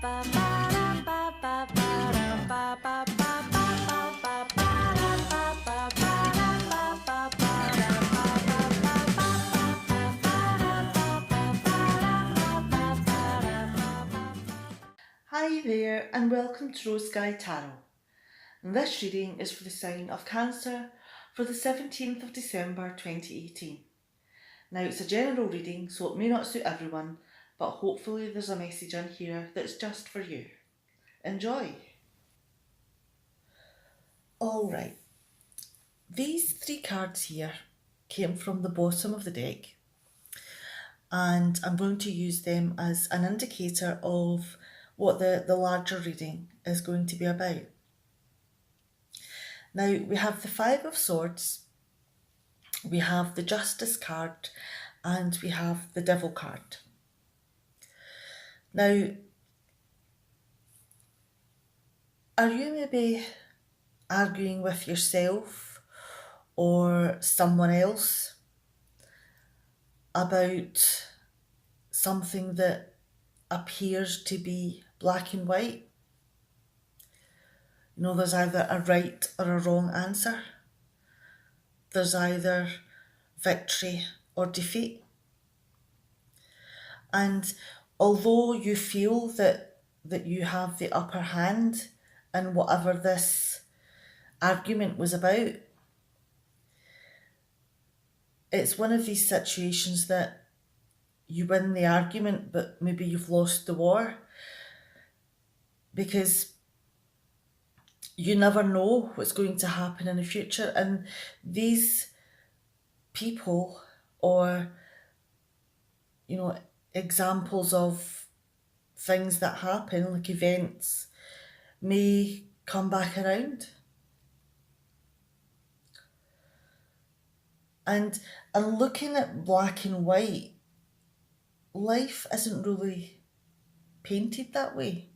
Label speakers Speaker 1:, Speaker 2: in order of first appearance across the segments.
Speaker 1: Hi there, and welcome to Rose Sky Tarot. And this reading is for the sign of Cancer for the 17th of December 2018. Now, it's a general reading, so it may not suit everyone, but hopefully there's a message in here that's just for you. Enjoy! Alright, these three cards here came from the bottom of the deck, and I'm going to use them as an indicator of what the larger reading is going to be about. Now, we have the Five of Swords, we have the Justice card, and we have the Devil card. Now, are you maybe arguing with yourself or someone else about something that appears to be black and white? You know, there's either a right or a wrong answer. There's either victory or defeat. And although you feel that you have the upper hand in whatever this argument was about, it's one of these situations that you win the argument, but maybe you've lost the war, because you never know what's going to happen in the future. And these people, or, you know, examples of things that happen, like events, may come back around. And looking at black and white, life isn't really painted that way.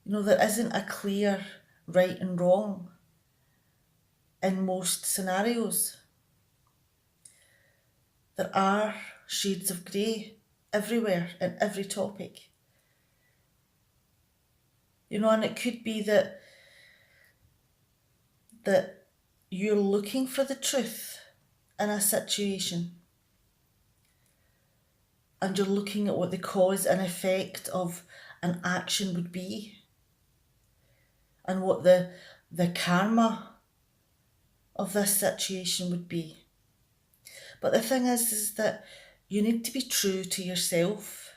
Speaker 1: You know, there isn't a clear right and wrong in most scenarios. There are shades of grey everywhere in every topic. You know, and it could be that you're looking for the truth in a situation, and you're looking at what the cause and effect of an action would be, and what the karma of this situation would be. But the thing is that you need to be true to yourself.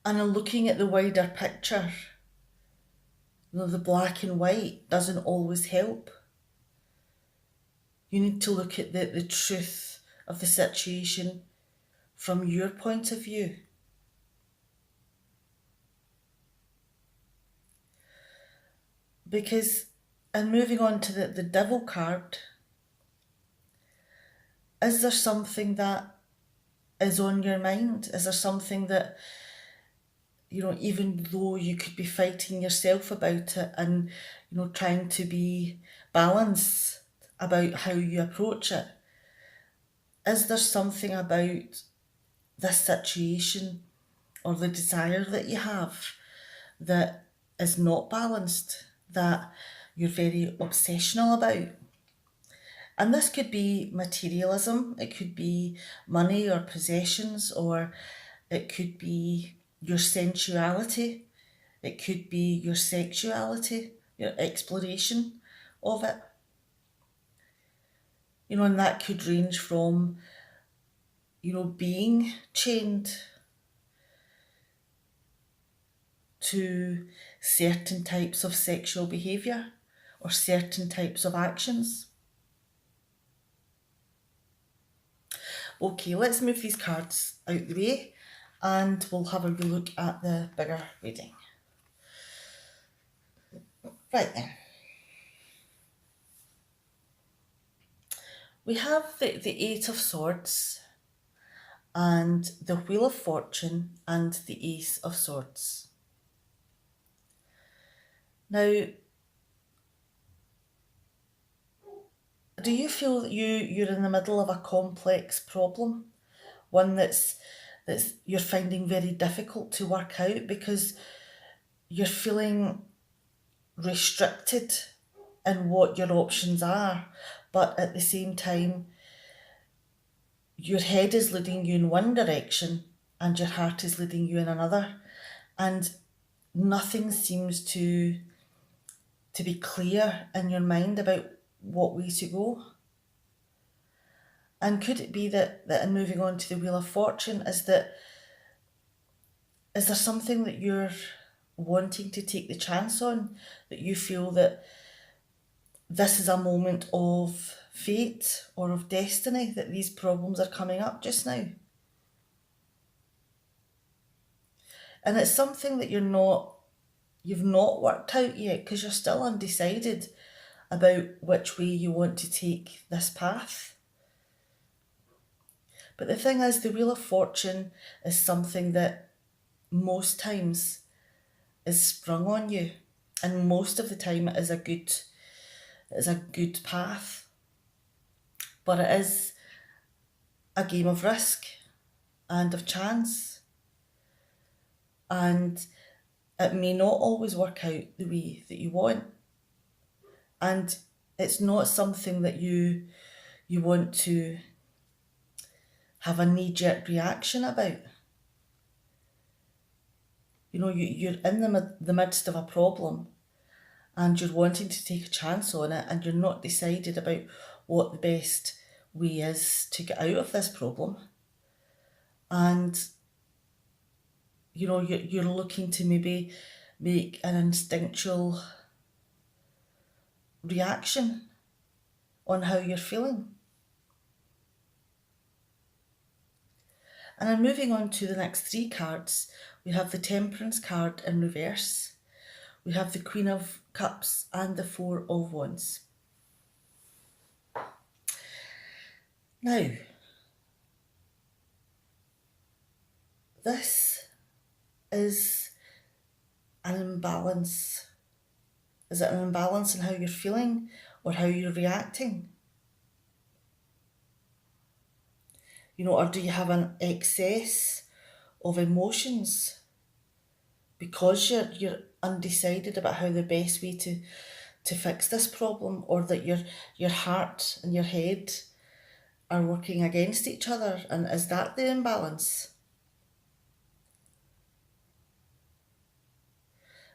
Speaker 1: And in looking at the wider picture, you know, the black and white doesn't always help. You need to look at the truth of the situation from your point of view. Because, and moving on to the Devil card, is there something that is on your mind? Is there something that, you know, even though you could be fighting yourself about it and, you know, trying to be balanced about how you approach it, is there something about this situation or the desire that you have that is not balanced, that you're very obsessional about? And this could be materialism, it could be money or possessions, or it could be your sensuality, it could be your sexuality, your exploration of it. You know, and that could range from, you know, being chained to certain types of sexual behaviour or certain types of actions. Okay, let's move these cards out the way and we'll have a look at the bigger reading. Right then. We have the Eight of Swords and the Wheel of Fortune and the Ace of Swords. Now, do you feel that you're in the middle of a complex problem? One that's that you're finding very difficult to work out because you're feeling restricted in what your options are, but at the same time, your head is leading you in one direction and your heart is leading you in another, and nothing seems to be clear in your mind about what way to go. And could it be that in moving on to the Wheel of Fortune, is there something that you're wanting to take the chance on, that you feel that this is a moment of fate or of destiny, that these problems are coming up just now? And it's something that you've not worked out yet because you're still undecided about which way you want to take this path. But the thing is, the Wheel of Fortune is something that most times is sprung on you, and most of the time it is a good path. But it is a game of risk and of chance, and it may not always work out the way that you want. And it's not something that you want to have a knee-jerk reaction about. You know, you're in the midst of a problem and you're wanting to take a chance on it, and you're not decided about what the best way is to get out of this problem. And, you know, you're looking to maybe make an instinctual reaction on how you're feeling. And then moving on to the next three cards, we have the Temperance card in reverse, we have the Queen of Cups and the Four of Wands. Now, this is an imbalance. Is it an imbalance in how you're feeling or how you're reacting? You know, or do you have an excess of emotions because you're undecided about how the best way to fix this problem, or that your heart and your head are working against each other, and is that the imbalance?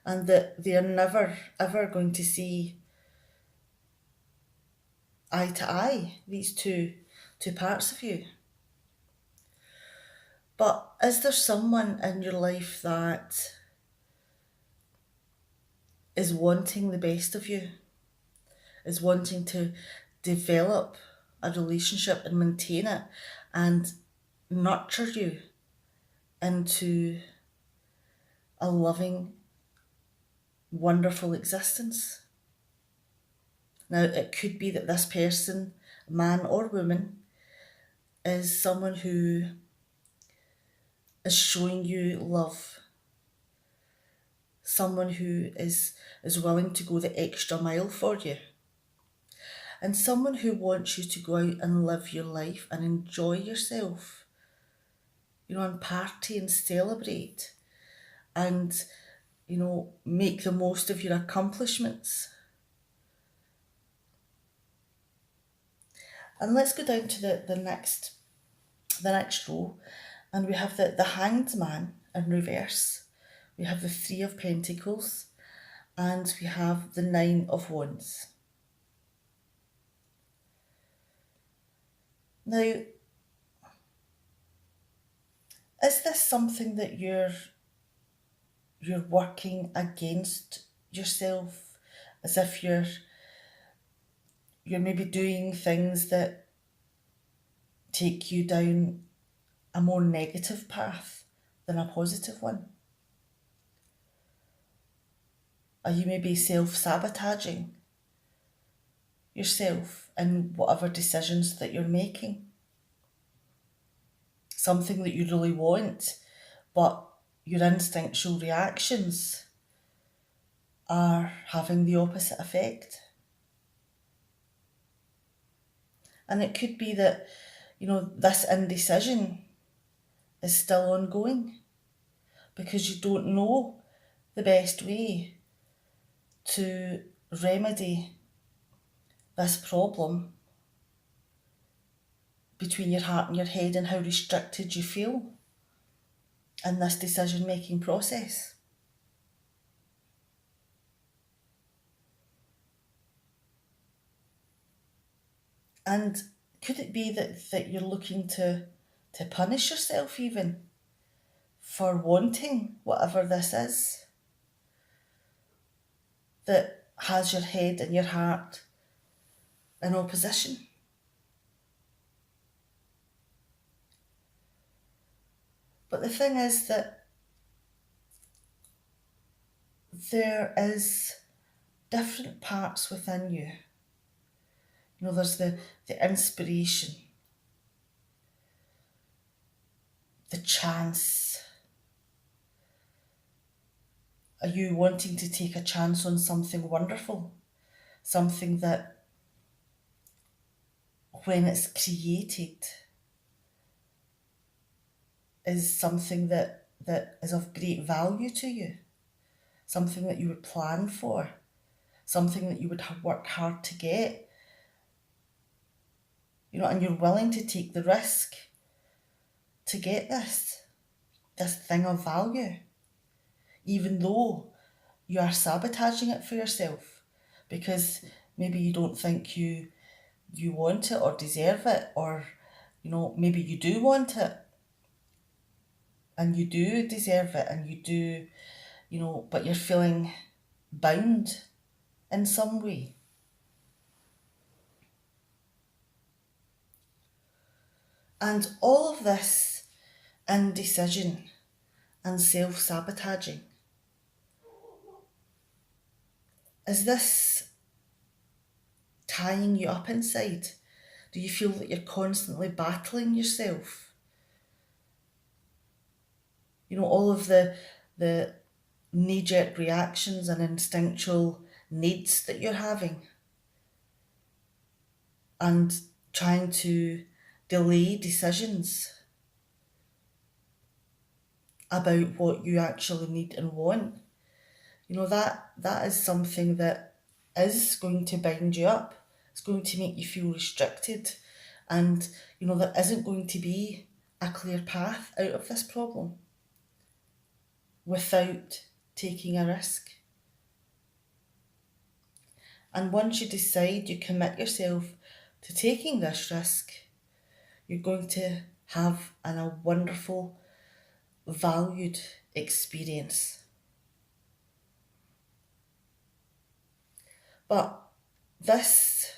Speaker 1: And that they're never ever going to see eye to eye, these two parts of you. But is there someone in your life that is wanting the best of you, is wanting to develop a relationship and maintain it and nurture you into a loving, wonderful existence? Now, it could be that this person, man or woman, is someone who is showing you love, someone who is willing to go the extra mile for you, and someone who wants you to go out and live your life and enjoy yourself, you know, and party and celebrate and, you know, make the most of your accomplishments. And let's go down to the next row, and we have the Hanged Man in reverse, we have the Three of Pentacles, and we have the Nine of Wands. Now, is this something that you're working against yourself, as if you're maybe doing things that take you down a more negative path than a positive one? Are you maybe self-sabotaging yourself in whatever decisions that you're making? Something that you really want, but your instinctual reactions are having the opposite effect. And it could be that, you know, this indecision is still ongoing because you don't know the best way to remedy this problem between your heart and your head and how restricted you feel in this decision making process. And could it be that you're looking to punish yourself even for wanting whatever this is that has your head and your heart in opposition? But the thing is that there is different parts within you. You know, there's the inspiration, the chance. Are you wanting to take a chance on something wonderful? Something that, when it's created, is something that is of great value to you? Something that you would plan for? Something that you would work hard to get? You know, and you're willing to take the risk to get this thing of value, even though you are sabotaging it for yourself because maybe you don't think you want it or deserve it, or you know, maybe you do want it and you do deserve it and you do, you know, but you're feeling bound in some way. And all of this indecision and self-sabotaging, is this tying you up inside? Do you feel that you're constantly battling yourself? You know, all of the knee-jerk reactions and instinctual needs that you're having, and trying to delay decisions about what you actually need and want. You know, that is something that is going to bind you up. It's going to make you feel restricted, and you know, there isn't going to be a clear path out of this problem without taking a risk. And once you decide, you commit yourself to taking this risk, you're going to have a wonderful, valued experience. But this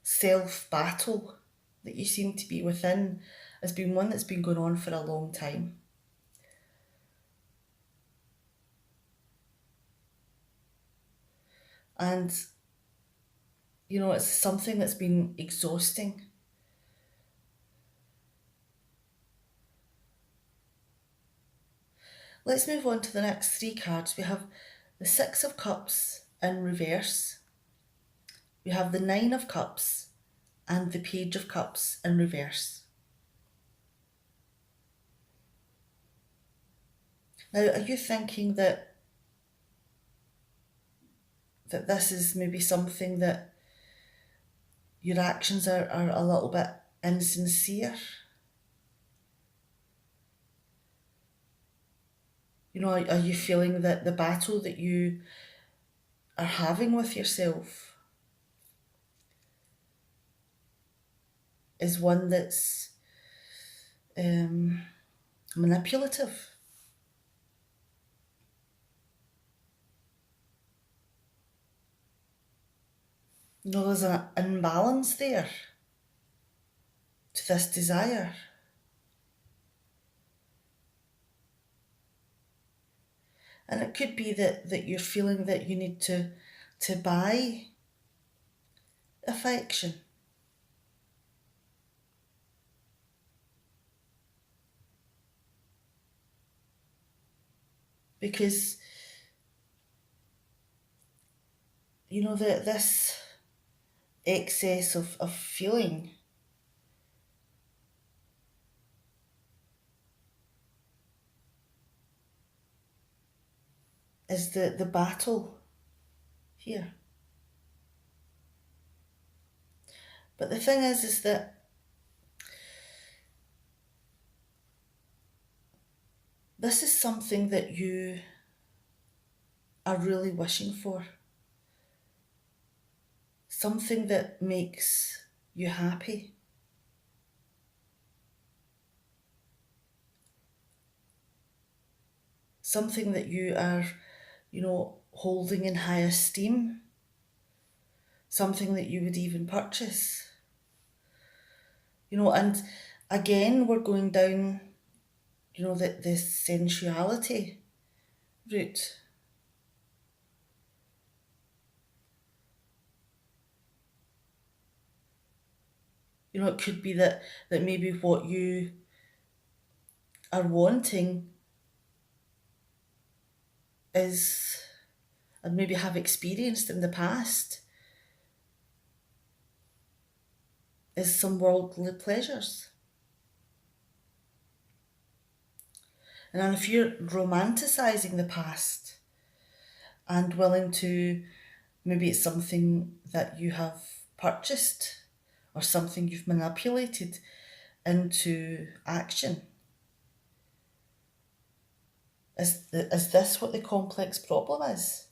Speaker 1: self battle that you seem to be within has been one that's been going on for a long time. And, you know, it's something that's been exhausting. Let's move on to the next three cards. We have the Six of Cups in reverse. We have the Nine of Cups and the Page of Cups in reverse. Now, are you thinking that this is maybe something that your actions are a little bit insincere? You know, are you feeling that the battle that you are having with yourself is one that's manipulative? You know, there's an imbalance there to this desire. And it could be that you're feeling that you need to buy affection. Because, you know, this excess of feeling is the battle here. But the thing is that this is something that you are really wishing for. Something that makes you happy. Something that you are, holding in high esteem. Something that you would even purchase. And again, we're going down, the sensuality route. It could be that maybe what you are wanting is, and maybe have experienced in the past, is some worldly pleasures. And if you're romanticising the past and willing to, maybe it's something that you have purchased or something you've manipulated into action. Is this what the complex problem is?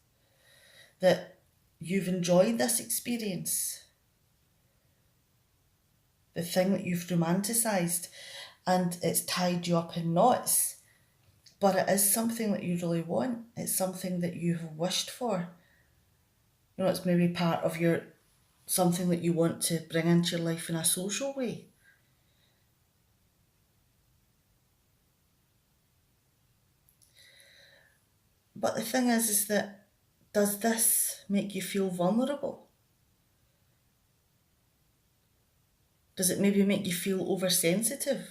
Speaker 1: That you've enjoyed this experience, the thing that you've romanticised, and it's tied you up in knots, but it is something that you really want. It's something that you've wished for. It's maybe part of something that you want to bring into your life in a social way. But the thing is that, does this make you feel vulnerable? Does it maybe make you feel oversensitive?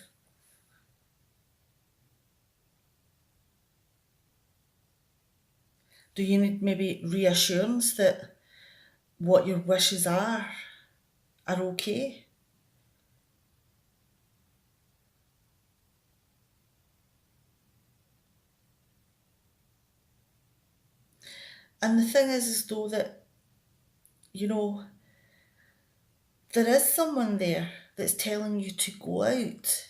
Speaker 1: Do you need maybe reassurance that what your wishes are okay? And the thing is though that, you know, there is someone there that's telling you to go out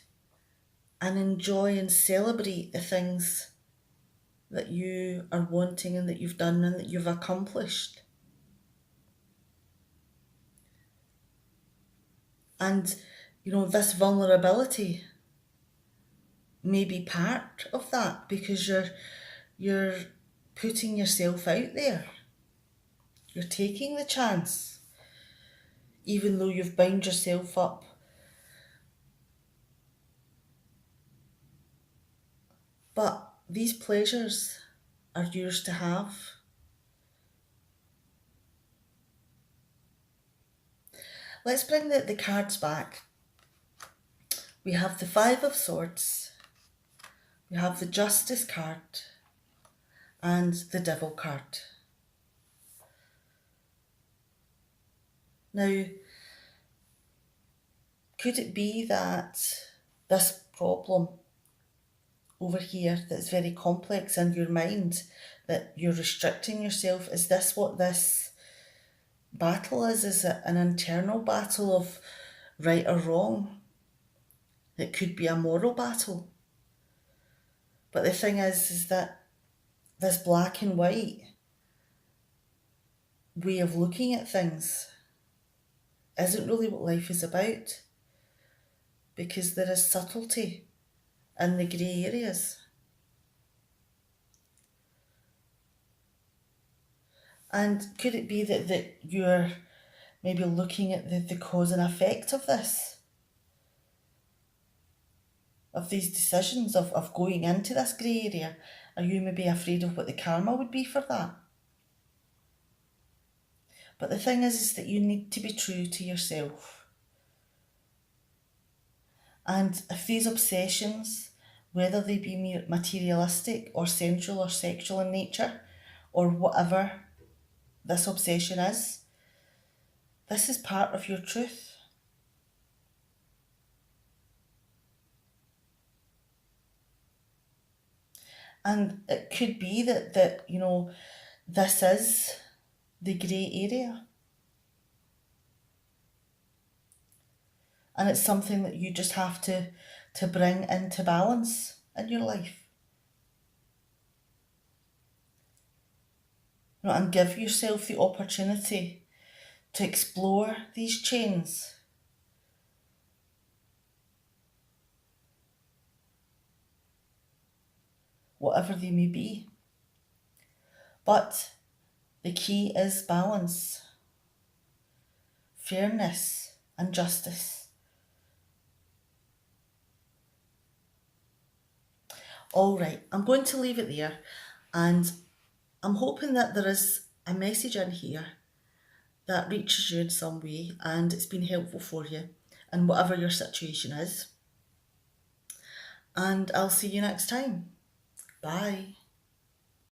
Speaker 1: and enjoy and celebrate the things that you are wanting and that you've done and that you've accomplished. And, this vulnerability may be part of that because you're putting yourself out there. You're taking the chance, even though you've bound yourself up. But these pleasures are yours to have. Let's bring the cards back. We have the Five of Swords, we have the Justice card, and the Devil card. Now, could it be that this problem over here that's very complex in your mind, that you're restricting yourself, is this what this battle is? Is it an internal battle of right or wrong? It could be a moral battle. But the thing is that this black and white way of looking at things isn't really what life is about, because there is subtlety in the grey areas. And could it be that you're maybe looking at the cause and effect of this? Of these decisions of going into this grey area? Are you maybe afraid of what the karma would be for that? But the thing is that you need to be true to yourself. And if these obsessions, whether they be materialistic or sensual or sexual in nature, or whatever this obsession is, this is part of your truth. And it could be that you know, this is the grey area. And it's something that you just have to bring into balance in your life. You know, and give yourself the opportunity to explore these chains. Whatever they may be. But the key is balance, fairness, and justice. All right, I'm going to leave it there, and I'm hoping that there is a message in here that reaches you in some way and it's been helpful for you in whatever your situation is. And I'll see you next time. Bye.